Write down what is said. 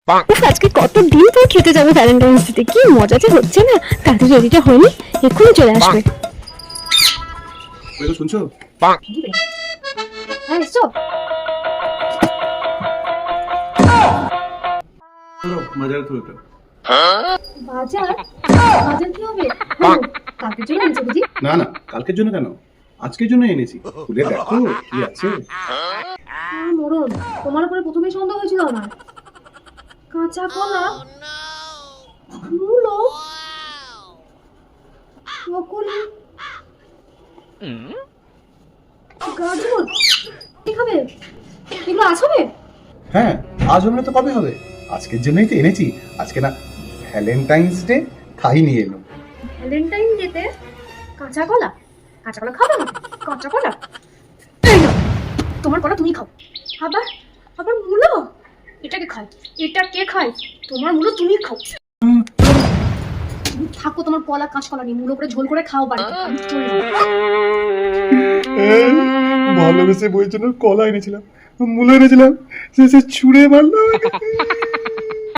উফ, আজকে কতদিন পর খেতে যাবো ভ্যালেন্টাইন্স ডে, কি মজা যে হচ্ছে না। তাদের রেডিটা হয়নি, এক্ষুনি চলে আসবে। শুনছো? হ্যাঁ এসো। বাজারে তো এটা বাজার? বাজার কি হবে? কালকের জন্য এনেছো বুঝি? না না, কালকের জন্য কেন, আজকের জন্য এনেছি। খুলে দেখো কি আছে। মরণ, তোমার উপরে প্রথমেই সন্দেহ হয়েছিল আমার। কাঁচা কলা, মূলো, ব্রকলি, গাজর, কি খাবে? এগুলো আজ হবে? হ্যাঁ, আজ হবে না তো কবে হবে? আজকের জন্যই তো এনেছি। আজকে না ভ্যালেন্টাইন্স ডে, তাই নিয়ে এলো। ভ্যালেন্টাইন ডেতে কাঁচা কলা? কাঁচা কলা খাবে না? কাঁচা কলা এই নাও, তোমার কলা তুমি খাও। আবার আবার মূলো, এটা কে খায়? এটা কে খায়? তোমার মূলো তুমি খাও। তুমি থাকো তোমার কলা, কাঁচকলা নিয়ে মূলো করে ঝোল করে খাও বাড়িতে, আমি চললাম। ভালোবেসে বইয়ের জন্য কলা এনেছিলাম, মূলা এনেছিলাম, সে ছুঁড়ে মারলো।